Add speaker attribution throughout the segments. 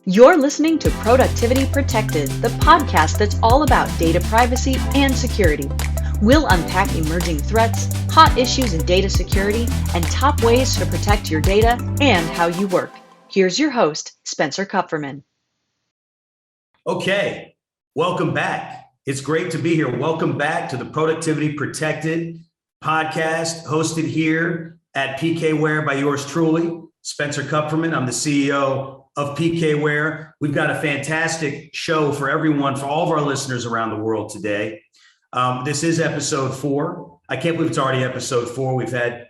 Speaker 1: You're listening to Productivity Protected, the podcast that's all about data privacy and security. We'll unpack emerging threats, hot issues in data security, and top ways to protect your data and how you work. Here's your host, Spencer Kupferman.
Speaker 2: Okay, welcome back. It's great to be here. Welcome back to the Productivity Protected podcast hosted here at PKWARE by yours truly, Spencer Kupferman. I'm the CEO of PKWARE. We've got a fantastic show for everyone, for all of our listeners around the world today. This is episode 4. I can't believe it's already episode 4. We've had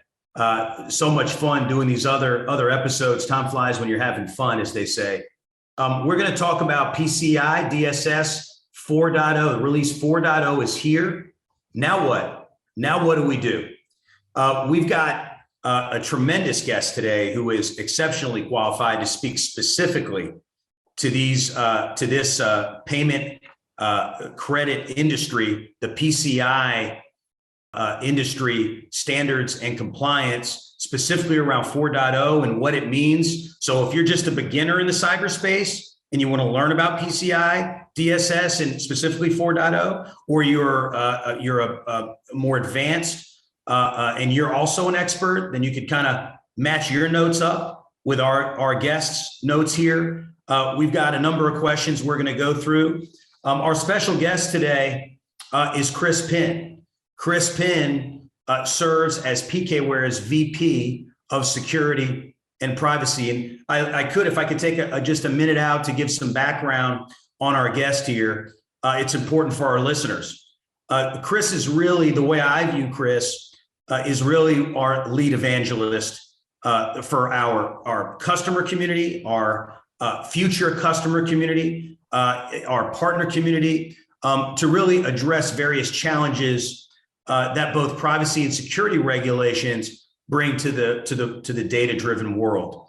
Speaker 2: so much fun doing these other episodes. Time flies when you're having fun, as they say. We're going to talk about PCI DSS 4.0. Release 4.0 is here. Now what? Now what do we do? We've got a tremendous guest today who is exceptionally qualified to speak specifically to this payment credit industry, the PCI industry standards and compliance, specifically around 4.0 and what it means. So if you're just a beginner in the cyberspace and you want to learn about PCI DSS and specifically 4.0, or you're a more advanced and you're also an expert, then you could kind of match your notes up with our guests' notes here. We've got a number of questions we're going to go through. Our special guest today is Chris Penn. Chris Penn serves as PKWARE's VP of Security and Privacy. And if I could take just a minute out to give some background on our guest here, it's important for our listeners. Chris is really, the way I view Chris, is really our lead evangelist for our customer community, our future customer community, our partner community, to really address various challenges that both privacy and security regulations bring to the data-driven world.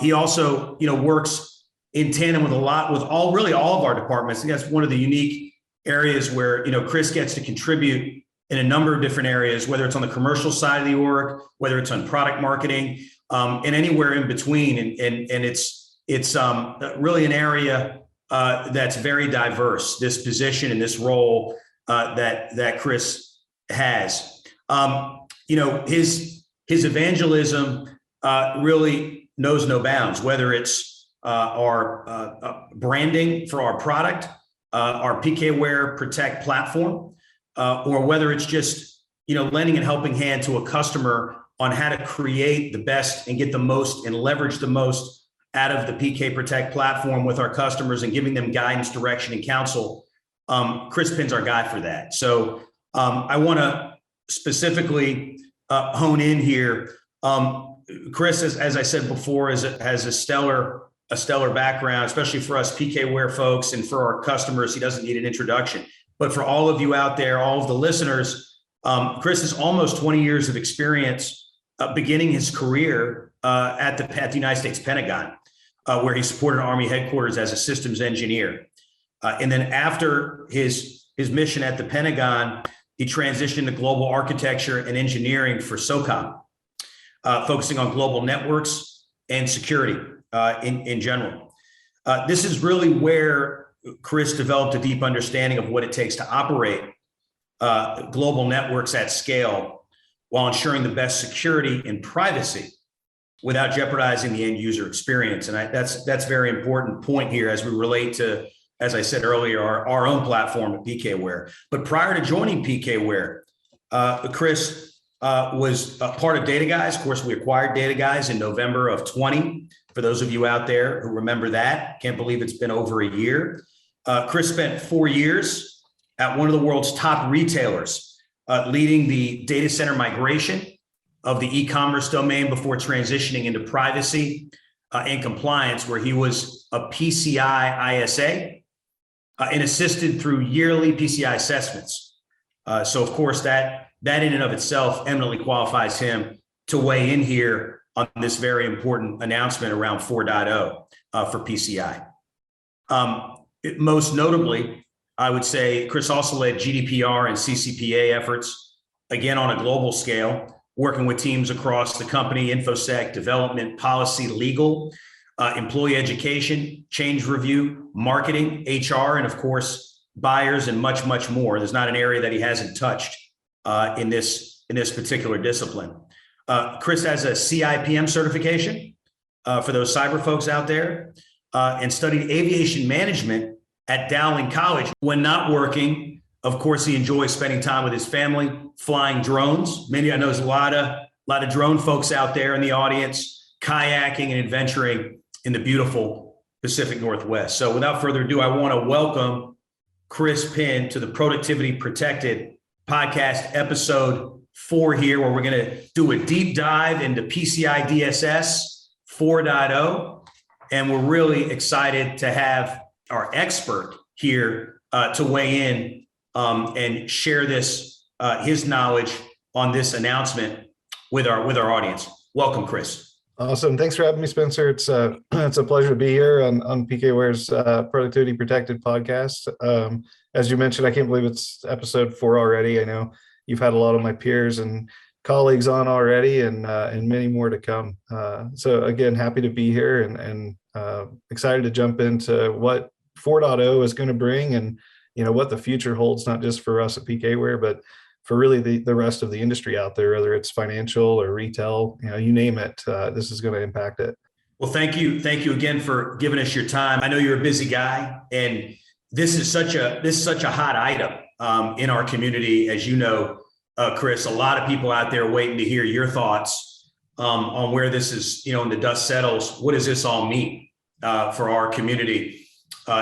Speaker 2: He also, works in tandem with all of our departments. I think that's one of the unique areas where Chris gets to contribute in a number of different areas, whether it's on the commercial side of the org, whether it's on product marketing, and anywhere in between. And it's really an area that's very diverse, this position and this role that Chris has. His evangelism really knows no bounds, whether it's our branding for our product, our PKWARE Protect platform, or whether it's just, lending a helping hand to a customer on how to create the best and get the most and leverage the most out of the PK Protect platform with our customers and giving them guidance, direction, and counsel. Chris Penn's our guy for that. So I want to specifically hone in here. Chris, as I said before, has a stellar background, especially for us PKWARE folks, and for our customers. He doesn't need an introduction. But for all of you out there, all of the listeners, Chris has almost 20 years of experience beginning his career at the United States Pentagon, where he supported Army headquarters as a systems engineer. And then after his mission at the Pentagon, he transitioned to global architecture and engineering for SOCOM, focusing on global networks and security in general. This is really where Chris developed a deep understanding of what it takes to operate global networks at scale while ensuring the best security and privacy without jeopardizing the end user experience. And that's a very important point here as we relate to, as I said earlier, our own platform at PKWARE. But prior to joining PKWARE, Chris was part of Data Guys. Of course, we acquired Data Guys in November of 20. For those of you out there who remember that, can't believe it's been over a year. Chris spent 4 years at one of the world's top retailers, leading the data center migration of the e-commerce domain before transitioning into privacy and compliance, where he was a PCI ISA and assisted through yearly PCI assessments. So, of course, that in and of itself eminently qualifies him to weigh in here on this very important announcement around 4.0 for PCI. Most notably, I would say Chris also led GDPR and CCPA efforts, again on a global scale, working with teams across the company, InfoSec, development, policy, legal, employee education, change review, marketing, HR, and of course, buyers, and much, much more. There's not an area that he hasn't touched in this particular discipline. Chris has a CIPM certification for those cyber folks out there, and studied aviation management at Dowling College. When not working, of course, he enjoys spending time with his family, flying drones. I know there's a lot of drone folks out there in the audience, kayaking and adventuring in the beautiful Pacific Northwest. So without further ado, I want to welcome Chris Penn to the Productivity Protected podcast, episode 4 here, where we're going to do a deep dive into PCI DSS 4.0. And we're really excited to have our expert here to weigh in and share his knowledge on this announcement with our audience. Welcome, Chris.
Speaker 3: Awesome. Thanks for having me, Spencer. It's a pleasure to be here on PKWARE's Productivity Protected podcast. As you mentioned, I can't believe it's episode 4 already. I know you've had a lot of my peers and colleagues on already, and many more to come. So again, happy to be here and excited to jump into what 4.0 is going to bring, and what the future holds, not just for us at PKWARE, but for really the rest of the industry out there, whether it's financial or retail, you name it, this is going to impact it.
Speaker 2: Well, thank you again for giving us your time. I know you're a busy guy, and this is such a hot item in our community, as you know, Chris. A lot of people out there waiting to hear your thoughts on where this is, and the dust settles. What does this all mean for our community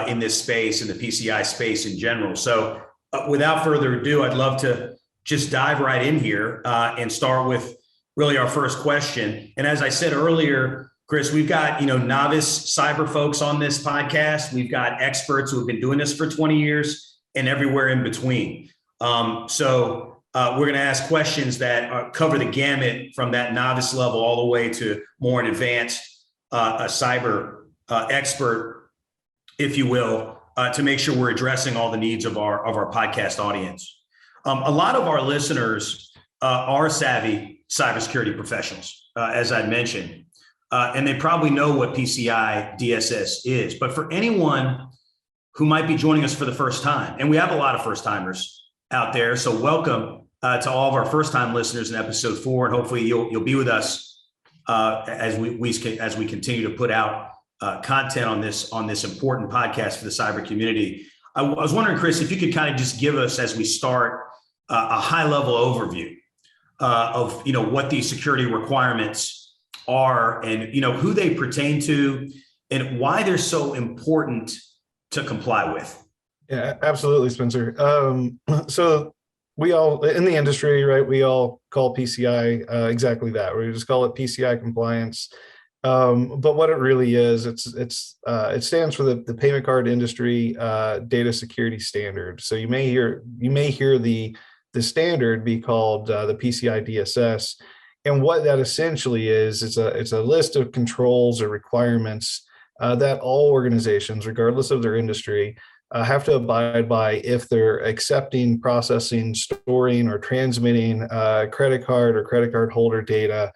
Speaker 2: in this space, in the PCI space in general? So, without further ado, I'd love to just dive right in here and start with really our first question. And as I said earlier, Chris, we've got, novice cyber folks on this podcast. We've got experts who have been doing this for 20 years and everywhere in between. So we're going to ask questions that cover the gamut from that novice level all the way to more an advanced a cyber expert, if you will, to make sure we're addressing all the needs of our podcast audience. A lot of our listeners are savvy cybersecurity professionals, as I mentioned, and they probably know what PCI DSS is. But for anyone who might be joining us for the first time, and we have a lot of first timers out there, so welcome to all of our first time listeners in episode 4, and hopefully you'll be with us as we continue to put out content on this important podcast for the cyber community. I was wondering, Chris, if you could kind of just give us, as we start, a high-level overview of what these security requirements are, and who they pertain to, and why they're so important to comply with.
Speaker 3: Yeah, absolutely, Spencer. So we all in the industry, right? We all call PCI exactly that. We just call it PCI compliance. But what it really is, it stands for the payment card industry data security standard. So you may hear the standard be called the PCI DSS, and what that essentially is, it's a list of controls or requirements that all organizations, regardless of their industry, have to abide by if they're accepting, processing, storing, or transmitting credit card holder data,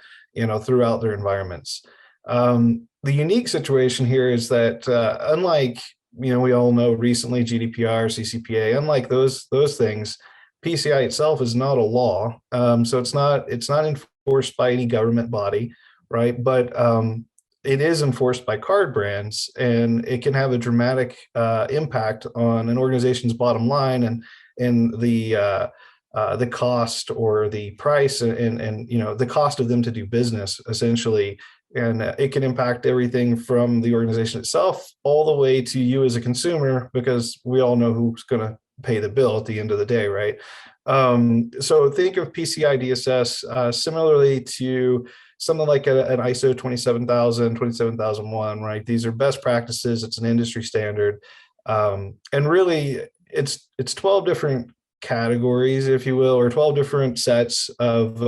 Speaker 3: throughout their environments. The unique situation here is that unlike, we all know recently GDPR, CCPA, unlike those things, PCI itself is not a law. So it's not enforced by any government body, right? But it is enforced by card brands, and it can have a dramatic impact on an organization's bottom line and the cost or the price and the cost of them to do business, essentially. And it can impact everything from the organization itself all the way to you as a consumer, because we all know who's going to pay the bill at the end of the day, right? So think of PCI DSS similarly to something like an ISO 27000, 27001, right? These are best practices. It's an industry standard. And really, it's 12 different categories, if you will, or 12 different sets of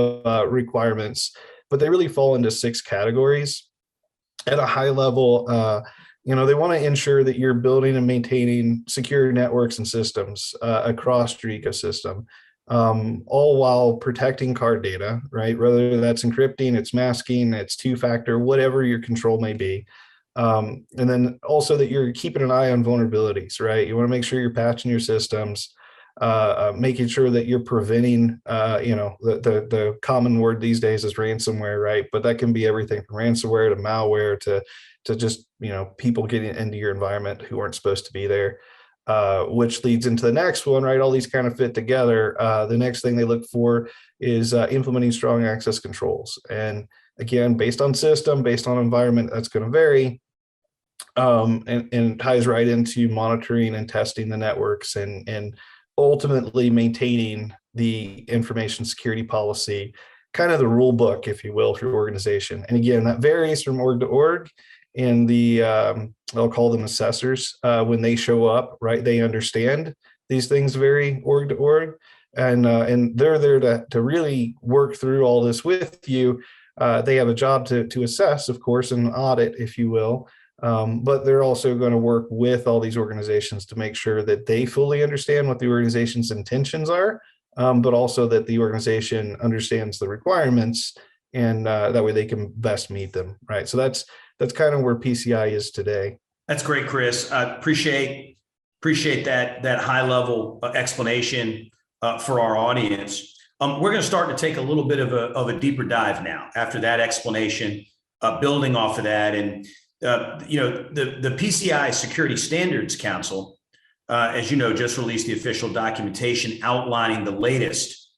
Speaker 3: requirements, but they really fall into 6 categories. At a high level, they want to ensure that you're building and maintaining secure networks and systems across your ecosystem, all while protecting card data, right? Whether that's encrypting, it's masking, it's two-factor, whatever your control may be. And then also that you're keeping an eye on vulnerabilities, right? You want to make sure you're patching your systems, making sure that you're preventing, the common word these days is ransomware, right? But that can be everything from ransomware to malware to just, people getting into your environment who aren't supposed to be there. Which leads into the next one, right? All these kind of fit together. The next thing they look for is implementing strong access controls. And again, based on system, based on environment, that's going to vary. And ties right into monitoring and testing the networks and ultimately maintaining the information security policy, kind of the rule book, if you will, for your organization. And again, that varies from org to org. And I'll call them assessors, when they show up, right? They understand these things vary org to org, and they're there to really work through all this with you. They have a job to assess, of course, and audit, if you will. But they're also going to work with all these organizations to make sure that they fully understand what the organization's intentions are, but also that the organization understands the requirements, and that way they can best meet them, right? So that's kind of where PCI is today.
Speaker 2: That's great, Chris. I appreciate that high level explanation for our audience. We're going to start to take a little bit of a deeper dive now after that explanation, building off of that. And the PCI Security Standards Council, as you know, just released the official documentation outlining the latest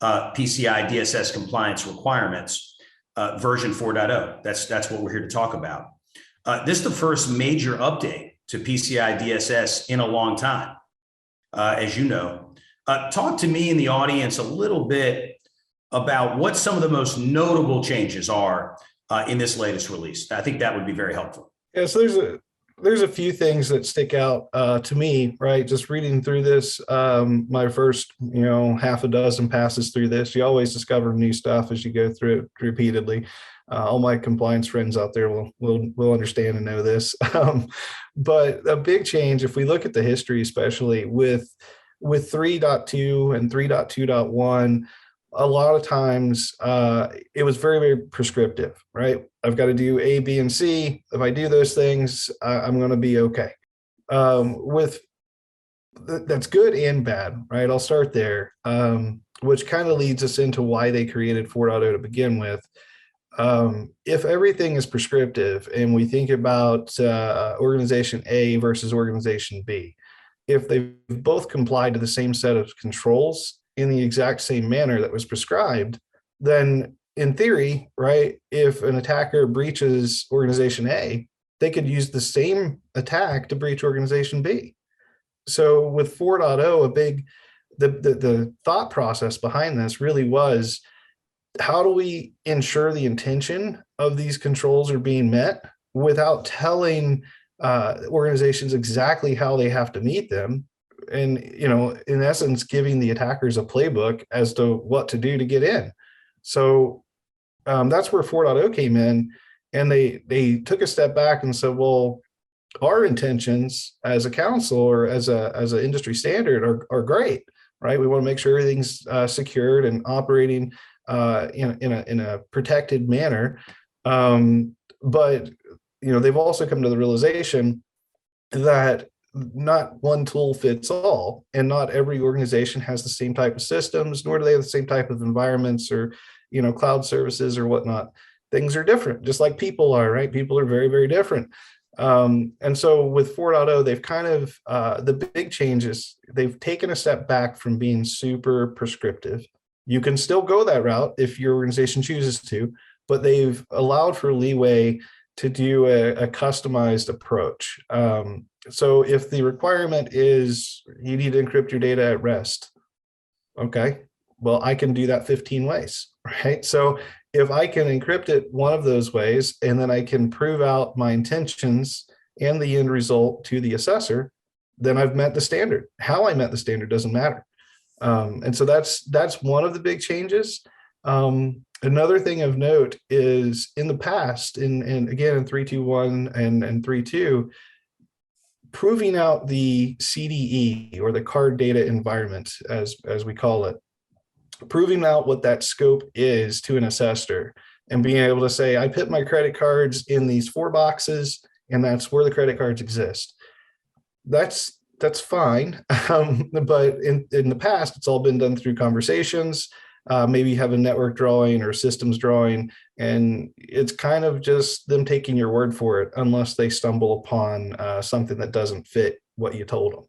Speaker 2: PCI DSS compliance requirements, version 4.0. That's what we're here to talk about. This is the first major update to PCI DSS in a long time, as you know. Talk to me and the audience a little bit about what some of the most notable changes are in this latest release. I think that would be very helpful.
Speaker 3: Yeah, so there's a few things that stick out to me, right? Just reading through this, my first, half a dozen passes through this. You always discover new stuff as you go through it repeatedly. All my compliance friends out there will understand and know this. But a big change, if we look at the history, especially with 3.2 and 3.2.1, a lot of times it was very, very prescriptive, right? I've got to do A, B, and C. If I do those things, I'm going to be okay. That's good and bad, right? I'll start there, which kind of leads us into why they created 4.0 to begin with. If everything is prescriptive and we think about organization A versus organization B, if they've both complied to the same set of controls in the exact same manner that was prescribed, then in theory, right, if an attacker breaches organization A, they could use the same attack to breach organization B. So with 4.0, the thought process behind this really was, how do we ensure the intention of these controls are being met without telling organizations exactly how they have to meet them? And, in essence, giving the attackers a playbook as to what to do to get in. So that's where 4.0 came in, and they took a step back and said, well, our intentions as a council or as an industry standard are great, right? We want to make sure everything's secured and operating in a protected manner. But they've also come to the realization that not one tool fits all, and not every organization has the same type of systems, nor do they have the same type of environments or cloud services or whatnot. Things are different, just like people are, right? People are very, very different. And so with 4.0, they've kind of the big changes, they've taken a step back from being super prescriptive. You can still go that route if your organization chooses to, but they've allowed for leeway to do a customized approach. So if the requirement is you need to encrypt your data at rest, okay, well, I can do that 15 ways, right? So if I can encrypt it one of those ways, and then I can prove out my intentions and the end result to the assessor, then I've met the standard. How I met the standard doesn't matter. And so that's one of the big changes. Another thing of note is in the past, and again in 3.2.1 and 3.2, proving out the CDE, or the card data environment, as we call it, proving out what that scope is to an assessor, and being able to say, I put my credit cards in these 4 boxes, and that's where the credit cards exist. That's fine. But in the past, it's all been done through conversations. Maybe you have a network drawing or systems drawing, and it's kind of just them taking your word for it, unless they stumble upon something that doesn't fit what you told them.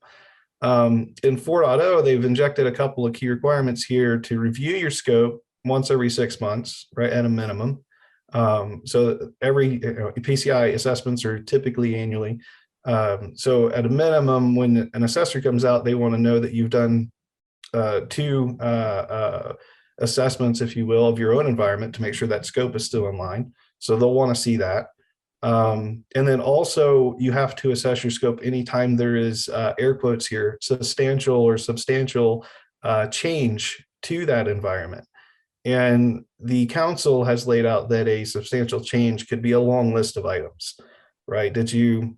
Speaker 3: In 4.0, they've injected a couple of key requirements here to review your scope once every 6 months, right, at a minimum. So every PCI assessments are typically annually. So at a minimum, when an assessor comes out, they want to know that you've done 2 assessments, if you will, of your own environment to make sure that scope is still in line. So they'll want to see that. And then also you have to assess your scope anytime there is air quotes here, substantial change to that environment. And the council has laid out that a substantial change could be a long list of items, right? Did you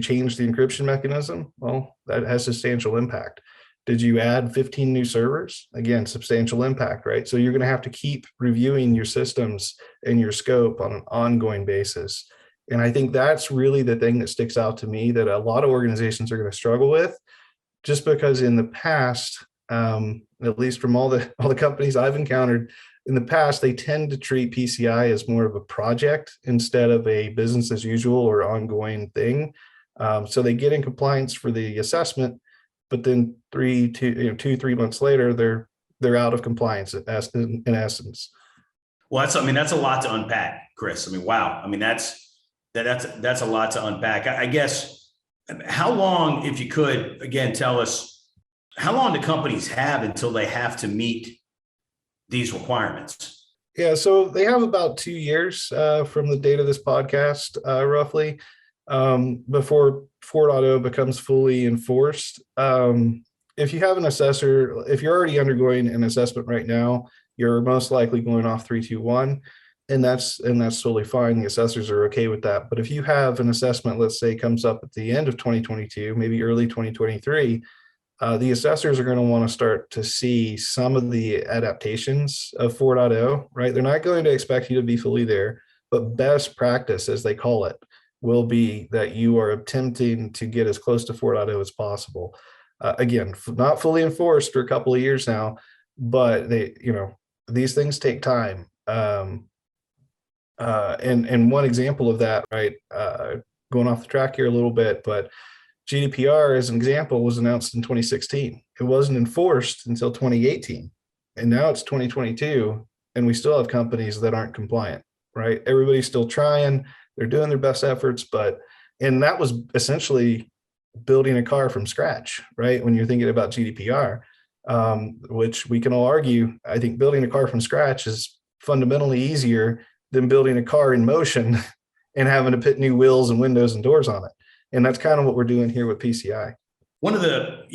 Speaker 3: change the encryption mechanism? Well, that has substantial impact. Did you add 15 new servers? Again, substantial impact, right? So you're going to have to keep reviewing your systems and your scope on an ongoing basis. And I think that's really the thing that sticks out to me that a lot of organizations are going to struggle with, just because in the past, at least from all the companies I've encountered in the past, they tend to treat PCI as more of a project instead of a business as usual or ongoing thing. So they get in compliance for the assessment, but then 2-3 months later, they're out of compliance in essence.
Speaker 2: Well, that's a lot to unpack, Chris. I mean, wow. I mean, that's a lot to unpack. I guess, how long, if you could, again, tell us, how long do companies have until they have to meet these requirements?
Speaker 3: Yeah, so they have about 2 years from the date of this podcast, roughly, before 4.0 becomes fully enforced. If you have an assessor, if you're already undergoing an assessment right now, you're most likely going off 3.2.1, and that's totally fine. The assessors are okay with that. But if you have an assessment, let's say, comes up at the end of 2022, maybe early 2023, the assessors are going to want to start to see some of the adaptations of 4.0, right? They're not going to expect you to be fully there, but best practice, as they call it, will be that you are attempting to get as close to 4.0 as possible. Again, not fully enforced for a couple of years now, but these things take time. And one example of that, right, going off the track here a little bit, but GDPR, as an example, was announced in 2016. It wasn't enforced until 2018. And now it's 2022, and we still have companies that aren't compliant, right? Everybody's still trying. They're doing their best efforts, and that was essentially building a car from scratch, right? When you're thinking about GDPR, which we can all argue, I think building a car from scratch is fundamentally easier than building a car in motion and having to put new wheels and windows and doors on it. And that's kind of what we're doing here with PCI.
Speaker 2: One of the,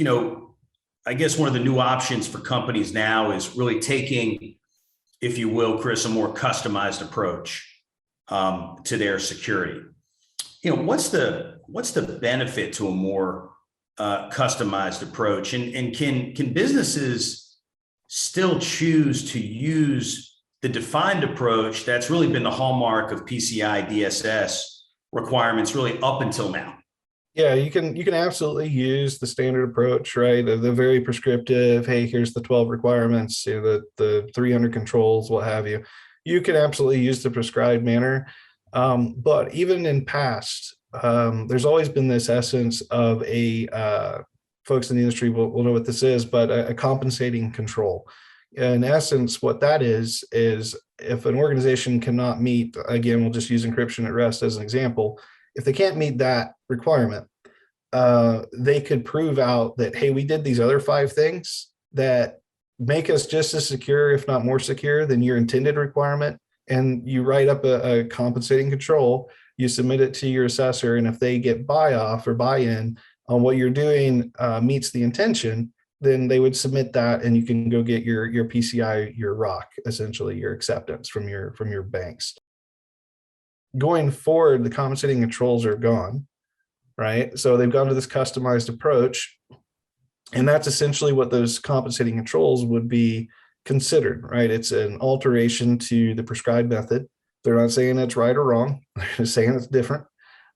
Speaker 2: I guess one of the new options for companies now is really taking, if you will, Chris, a more customized approach to their security. What's the benefit to a more customized approach, and can businesses still choose to use the defined approach that's really been the hallmark of PCI DSS requirements really up until now?
Speaker 3: Yeah, you can absolutely use the standard approach, right? The very prescriptive, hey, here's the 12 requirements, the 300 controls, what have you. You can absolutely use the prescribed manner. But even in past, there's always been this essence of folks in the industry will know what this is, but a compensating control. In essence, what that is if an organization cannot meet, again, we'll just use encryption at rest as an example. If they can't meet that requirement, they could prove out that, hey, we did these other 5 things that make us just as secure, if not more secure, than your intended requirement. And you write up a compensating control, you submit it to your assessor, and if they get buy-off or buy-in on what you're doing meets the intention, then they would submit that, and you can go get your PCI, your ROC, essentially your acceptance from your banks. Going forward, the compensating controls are gone, right? So they've gone to this customized approach, and that's essentially what those compensating controls would be considered, right? It's an alteration to the prescribed method. They're not saying it's right or wrong. They're just saying it's different.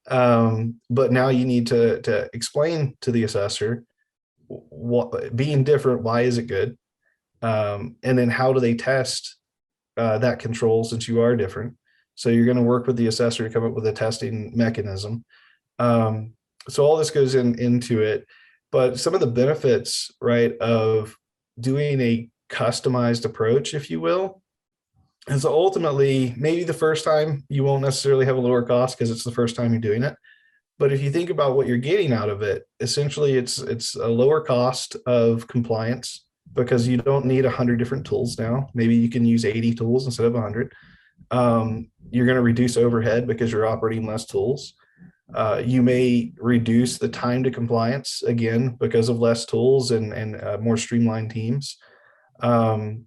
Speaker 3: But now you need to explain to the assessor what being different, why is it good? And then how do they test that control since you are different? So you're going to work with the assessor to come up with a testing mechanism. So all this goes into it, but some of the benefits, right, of doing a customized approach, if you will, is ultimately maybe the first time you won't necessarily have a lower cost because it's the first time you're doing it. But if you think about what you're getting out of it, essentially it's a lower cost of compliance because you don't need 100 different tools now. Maybe you can use 80 tools instead of 100. You're going to reduce overhead because you're operating less tools. You may reduce the time to compliance again because of less tools and more streamlined teams. And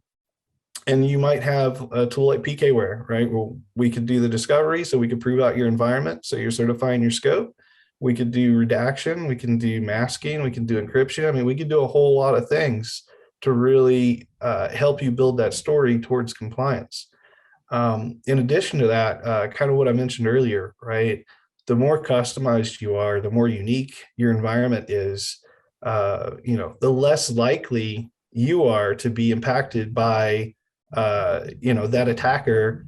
Speaker 3: you might have a tool like PKWARE, right? Well, we could do the discovery, so we could prove out your environment, so you're certifying your scope. We could do redaction, we can do masking, we can do encryption. I mean, we could do a whole lot of things to really help you build that story towards compliance. In addition to that, kind of what I mentioned earlier, right? The more customized you are, the more unique your environment is, the less likely you are to be impacted by that attacker.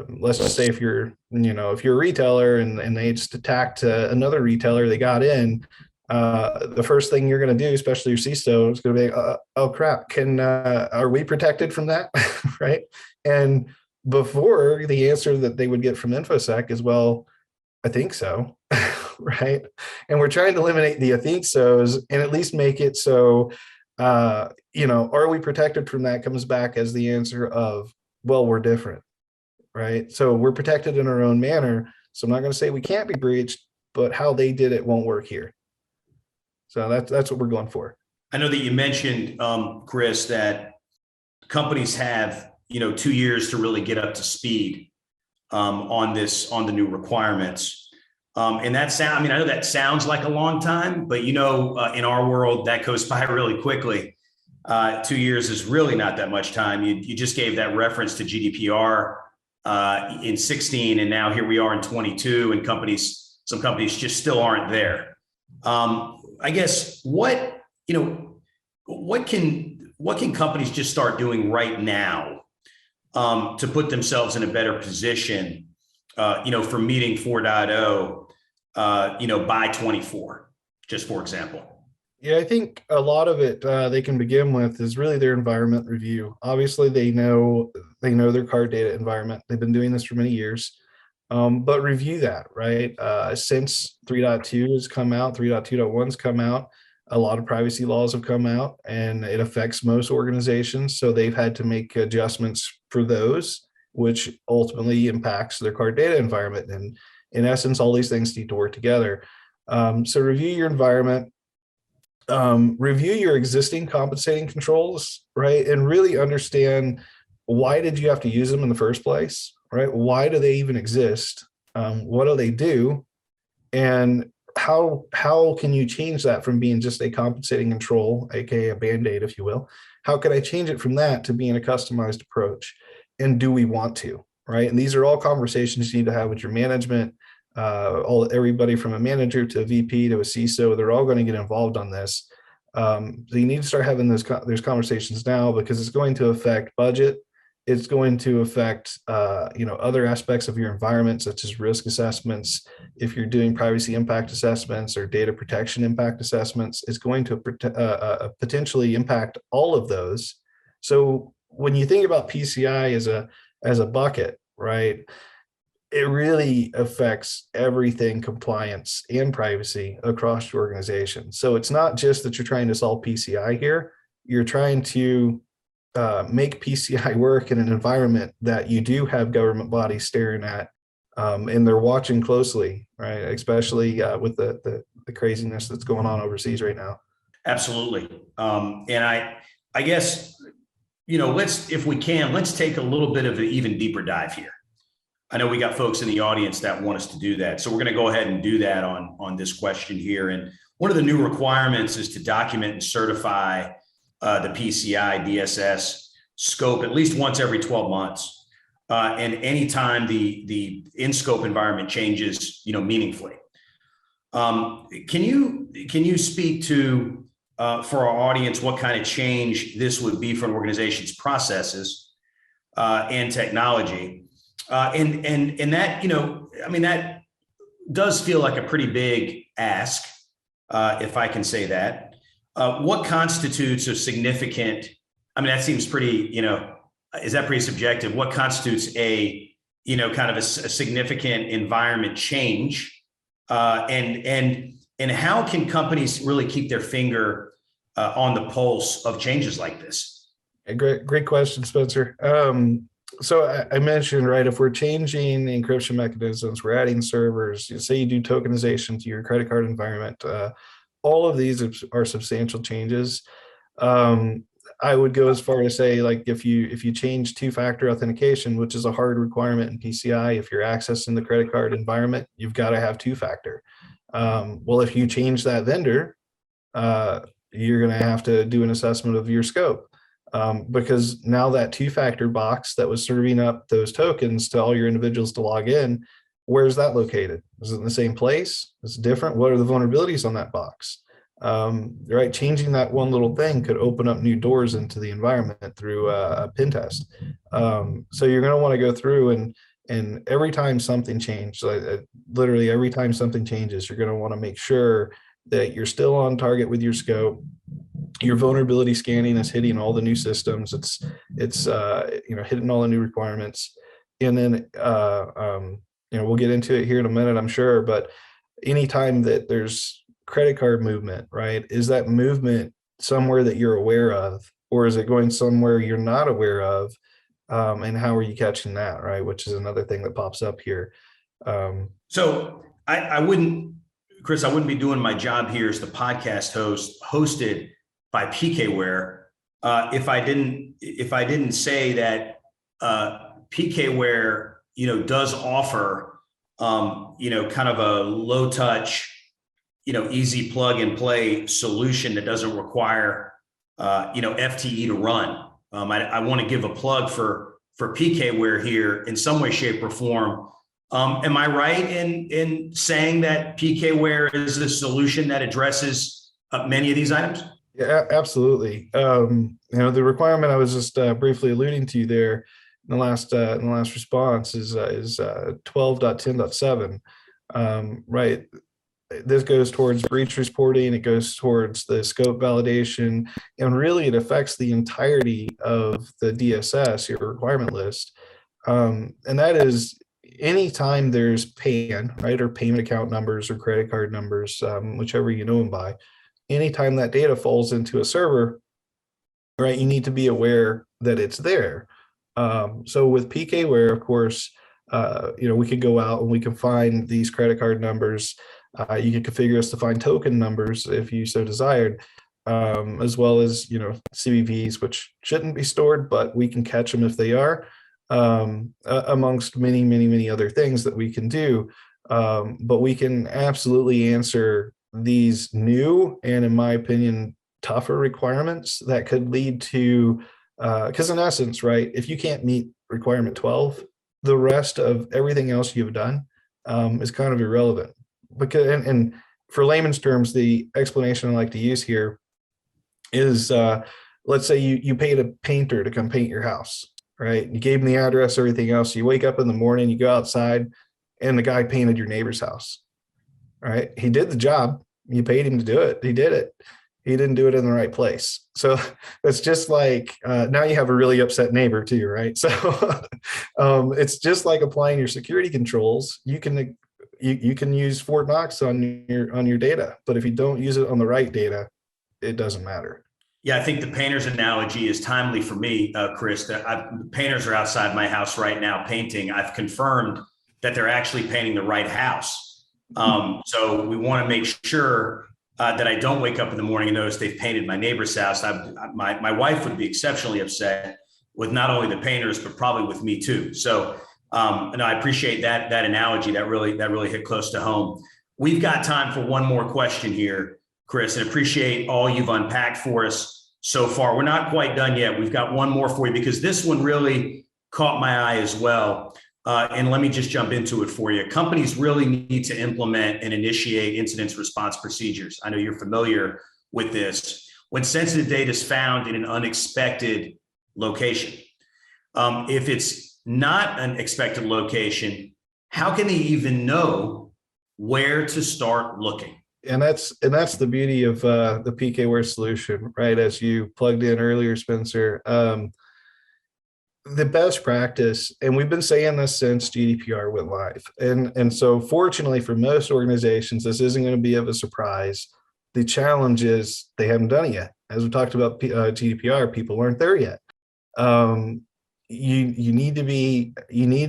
Speaker 3: Let's just say if you're a retailer and they just attacked another retailer, they got in, the first thing you're going to do, especially your CISO, is going to be, oh crap, are we protected from that? Right. And before, the answer that they would get from InfoSec is, well, I think so. Right. And we're trying to eliminate the I think so's and at least make it so are we protected from that comes back as the answer of, well, we're different, right? So we're protected in our own manner. So I'm not going to say we can't be breached, but how they did it won't work here. So that's what we're going for.
Speaker 2: I know that you mentioned, Chris, that companies have 2 years to really get up to speed on the new requirements. And I know that sounds like a long time, but in our world, that goes by really quickly. 2 years is really not that much time. You just gave that reference to GDPR in 16, and now here we are in 22, and some companies just still aren't there. I guess what can companies just start doing right now to put themselves in a better position, for meeting 4.0, by 24, just for example?
Speaker 3: Yeah, I think a lot of it they can begin with is really their environment review. Obviously, they know their card data environment. They've been doing this for many years, but review that, right? Since 3.2 has come out, 3.2.1's come out, a lot of privacy laws have come out, and it affects most organizations. So they've had to make adjustments for those, which ultimately impacts their card data environment. And in essence, all these things need to work together. So review your environment. Review your existing compensating controls, right? And really understand, why did you have to use them in the first place, right? Why do they even exist? What do they do? And how can you change that from being just a compensating control, aka a Band-Aid, if you will? How can I change it from that to being a customized approach? And do we want to, right? And these are all conversations you need to have with your management. Everybody from a manager to a VP to a CISO, they're all going to get involved on this. So you need to start having those conversations now, because it's going to affect budget. It's going to affect other aspects of your environment, such as risk assessments. If you're doing privacy impact assessments or data protection impact assessments, it's going to potentially impact all of those. So when you think about PCI as a bucket, right, it really affects everything compliance and privacy across your organization. So it's not just that you're trying to solve PCI here. You're trying to make PCI work in an environment that you do have government bodies staring at, and they're watching closely, right? Especially with the craziness that's going on overseas right now.
Speaker 2: Absolutely. And I guess, if we can, let's take a little bit of an even deeper dive here. I know we got folks in the audience that want us to do that. So we're going to go ahead and do that on this question here. And one of the new requirements is to document and certify the PCI DSS scope at least once every 12 months. and anytime the in-scope environment changes, meaningfully. Can you speak to, for our audience, what kind of change this would be for an organization's processes and technology? And that, that does feel like a pretty big ask, if I can say that. What constitutes a significant, that seems pretty, is that pretty subjective? What constitutes a, kind of a significant environment change? And how can companies really keep their finger on the pulse of changes like this?
Speaker 3: Great question, Spencer. So I mentioned, right, if we're changing the encryption mechanisms, we're adding servers, say you do tokenization to your credit card environment, all of these are substantial changes. I would go as far as say, like, if you change two-factor authentication, which is a hard requirement in PCI, if you're accessing the credit card environment, you've got to have two-factor. Well, if you change that vendor, you're going to have to do an assessment of your scope. Because now that two-factor box that was serving up those tokens to all your individuals to log in, where's that located? Is it in the same place? Is it different? What are the vulnerabilities on that box? Right, changing that one little thing could open up new doors into the environment through a pen test. So you're going to want to go through and every time something changes, literally every time something changes, you're going to want to make sure that you're still on target with your scope. Your vulnerability scanning is hitting all the new systems. It's hitting all the new requirements. And then we'll get into it here in a minute, I'm sure. But anytime that there's credit card movement, right, is that movement somewhere that you're aware of, or is it going somewhere you're not aware of? And how are you catching that, right? Which is another thing that pops up here.
Speaker 2: So I wouldn't, Chris, I wouldn't be doing my job here as the podcast host hosted by PKWARE if I didn't say that PKWARE, does offer, kind of a low touch, easy plug and play solution that doesn't require, FTE to run. I want to give a plug for PKWARE here in some way, shape, or form. Am I right in saying that PKWARE is a solution that addresses many of these items?
Speaker 3: Yeah, absolutely. The requirement I was just briefly alluding to there in the last response is 12.10.7. Right. This goes towards breach reporting. It goes towards the scope validation, and really it affects the entirety of the DSS, your requirement list. And that is anytime there's PAN, right, or payment account numbers or credit card numbers, whichever you know them by, anytime that data falls into a server, right, you need to be aware that it's there. So with PKWARE, of course, we could go out and we can find these credit card numbers. You can configure us to find token numbers if you so desired, as well as, CVVs, which shouldn't be stored, but we can catch them if they are, amongst many, many, many other things that we can do. But we can absolutely answer these new and, in my opinion, tougher requirements that could lead to, because in essence, right, if you can't meet requirement 12, the rest of everything else you've done is kind of irrelevant. Because, and for layman's terms, the explanation I like to use here is, let's say you paid a painter to come paint your house, right? You gave him the address, everything else. You wake up in the morning, you go outside, and the guy painted your neighbor's house, right? He did the job. You paid him to do it. He did it. He didn't do it in the right place. So it's just like, now you have a really upset neighbor too, right? So it's just like applying your security controls. You can use Fort Knox on your data, but if you don't use it on the right data, it doesn't matter.
Speaker 2: Yeah, I think the painter's analogy is timely for me, Chris. Painters are outside my house right now painting. I've confirmed that they're actually painting the right house. So we want to make sure that I don't wake up in the morning and notice they've painted my neighbor's house. My wife would be exceptionally upset with not only the painters, but probably with me too. So and I appreciate that analogy. That really hit close to home. We've got time for one more question here, Chris, and appreciate all you've unpacked for us so far. We're not quite done yet. We've got one more for you because this one really caught my eye as well. And let me just jump into it for you. Companies really need to implement and initiate incident response procedures. I know you're familiar with this. When sensitive data is found in an unexpected location, if it's not an expected location, how can they even know where to start looking?
Speaker 3: And that's the beauty of the PKWARE solution, right? As you plugged in earlier, Spencer, the best practice, and we've been saying this since GDPR went live. And so fortunately for most organizations, this isn't going to be of a surprise. The challenge is they haven't done it yet. As we talked about GDPR, people aren't there yet. You need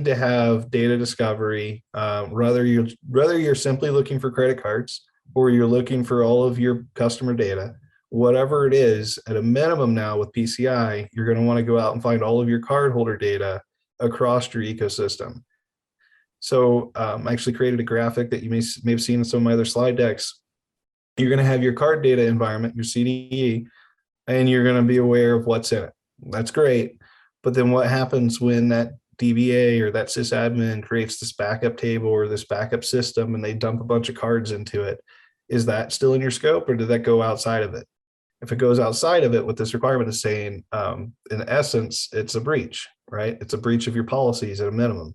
Speaker 3: to have data discovery, whether you're simply looking for credit cards or you're looking for all of your customer data. Whatever it is, at a minimum now with PCI, you're going to want to go out and find all of your cardholder data across your ecosystem. So I actually created a graphic that you may have seen in some of my other slide decks. You're going to have your card data environment, your CDE, and you're going to be aware of what's in it. That's great. But then what happens when that DBA or that sysadmin creates this backup table or this backup system and they dump a bunch of cards into it? Is that still in your scope, or did that go outside of it? If it goes outside of it, what this requirement is saying, in essence, it's a breach, right? It's a breach of your policies at a minimum.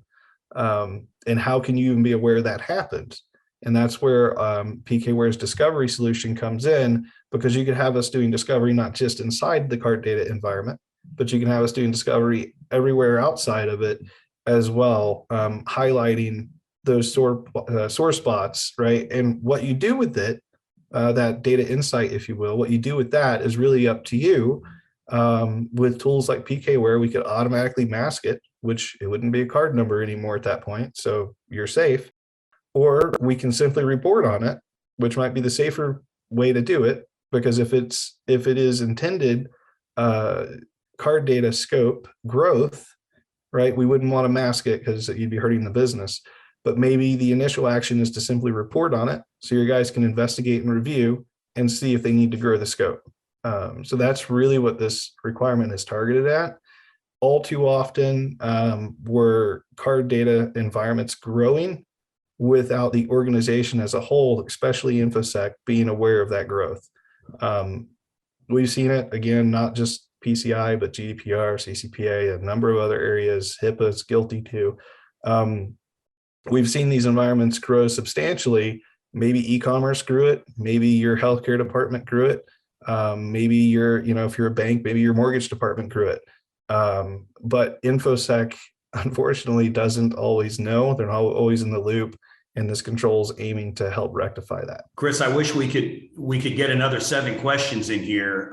Speaker 3: And how can you even be aware that happened? And that's where PKWARE's discovery solution comes in, because you can have us doing discovery not just inside the card data environment, but you can have us doing discovery everywhere outside of it as well, highlighting those sore spots, right? And what you do with it, that data insight, if you will, what you do with that is really up to you. With tools like PKWARE, we could automatically mask it, which it wouldn't be a card number anymore at that point, so you're safe. Or we can simply report on it, which might be the safer way to do it, because if it is intended card data scope growth, right, we wouldn't want to mask it because you'd be hurting the business. But maybe the initial action is to simply report on it, so your guys can investigate and review and see if they need to grow the scope. So that's really what this requirement is targeted at. All too often, were card data environments growing without the organization as a whole, especially InfoSec, being aware of that growth. We've seen it, again, not just PCI, but GDPR, CCPA, a number of other areas. HIPAA is guilty too. We've seen these environments grow substantially. Maybe e-commerce grew it. Maybe your healthcare department grew it. Maybe if you're a bank, maybe your mortgage department grew it. But InfoSec, unfortunately, doesn't always know. They're not always in the loop. And this control is aiming to help rectify that.
Speaker 2: Chris, I wish we could get another 7 questions in here.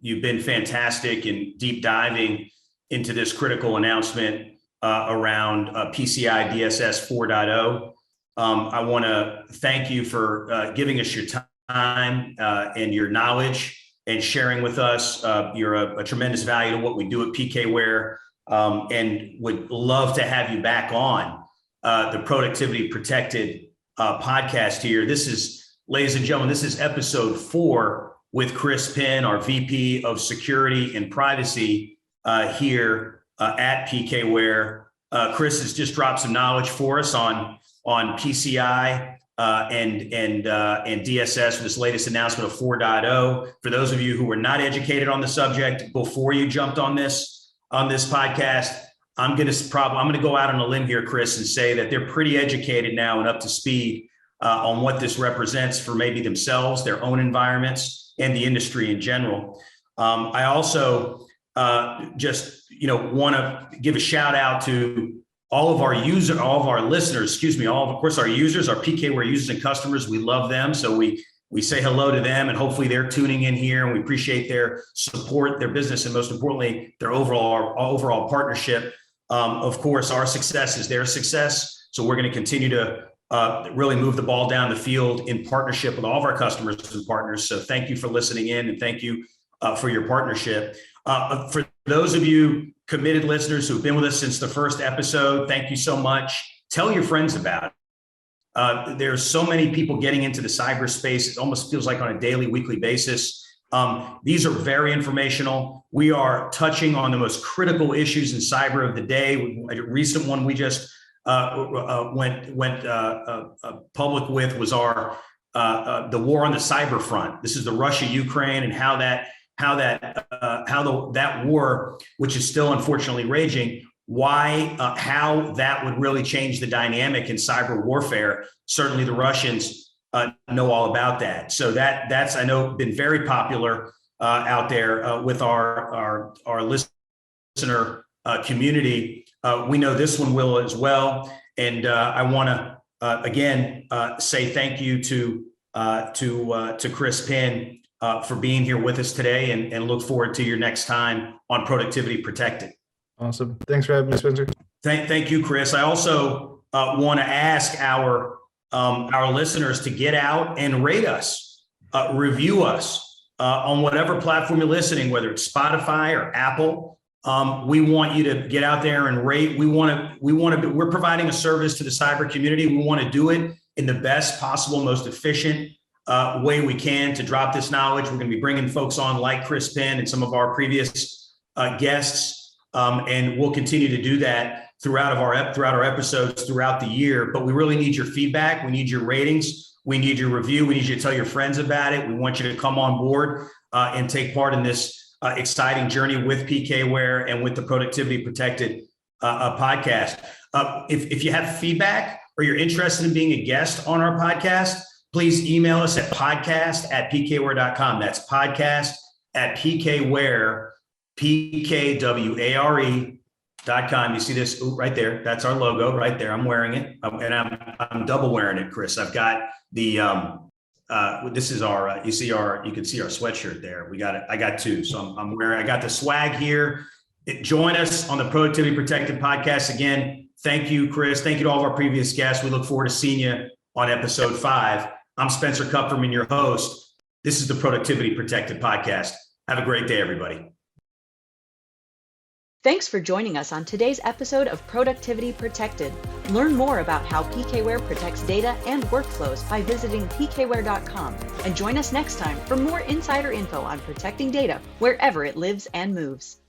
Speaker 2: You've been fantastic in deep diving into this critical announcement around PCI DSS 4.0. I want to thank you for giving us your time and your knowledge and sharing with us. You're a tremendous value to what we do at PKWARE, and would love to have you back on the Productivity Protected podcast here. This is, ladies and gentlemen, this is episode 4 with Chris Penn, our VP of Security and Privacy here at PKWARE. Chris has just dropped some knowledge for us on PCI and DSS for this latest announcement of 4.0. For those of you who were not educated on the subject before you jumped on this podcast, I'm going to go out on a limb here, Chris, and say that they're pretty educated now and up to speed on what this represents for maybe themselves, their own environments, and the industry in general. I also just want to give a shout out to all of our listeners, of course, our users, our PKWARE users and customers. We love them. So we say hello to them, and hopefully they're tuning in here, and we appreciate their support, their business, and most importantly, their overall partnership. Of course, our success is their success. So we're going to continue to really move the ball down the field in partnership with all of our customers and partners. So thank you for listening in, and thank you for your partnership. For those of you committed listeners who've been with us since the first episode, thank you so much. Tell your friends about it. There's so many people getting into the cyberspace. It almost feels like on a daily, weekly basis. These are very informational. We are touching on the most critical issues in cyber of the day. A recent one we just went public with was our the war on the cyber front. This is the Russia-Ukraine and how that war, which is still unfortunately raging, how that would really change the dynamic in cyber warfare. Certainly, the Russians know all about that. So that's, I know, been very popular out there with our listener community. We know this one will as well. And I want to again say thank you to Chris Penn for being here with us today, and look forward to your next time on Productivity Protected.
Speaker 3: Awesome. Thanks for having me, Spencer.
Speaker 2: Thank you, Chris. I also want to ask our listeners to get out and rate us, review us on whatever platform you're listening, whether it's Spotify or Apple. We want you to get out there and rate. We're providing a service to the cyber community. We want to do it in the best possible, most efficient way we can to drop this knowledge. We're going to be bringing folks on like Chris Penn and some of our previous guests, and we'll continue to do that throughout our episodes throughout the year. But we really need your feedback. We need your ratings. We need your review. We need you to tell your friends about it. We want you to come on board and take part in this exciting journey with PKWARE and with the Productivity Protected podcast. If you have feedback or you're interested in being a guest on our podcast, please email us at podcast@pkware.com. That's podcast@pkware, PKWARE.com. You see this right there? That's our logo right there. I'm wearing it, and I'm double wearing it, Chris. I've got the this is our you can see our sweatshirt there. We got it. I got two, so I'm wearing. I got the swag here. Join us on the Productivity Protected podcast again. Thank you, Chris. Thank you to all of our previous guests. We look forward to seeing you on episode 5. I'm Spencer Kupferman, your host. This is the Productivity Protected podcast. Have a great day, everybody.
Speaker 1: Thanks for joining us on today's episode of Productivity Protected. Learn more about how PKWARE protects data and workflows by visiting pkware.com, and join us next time for more insider info on protecting data wherever it lives and moves.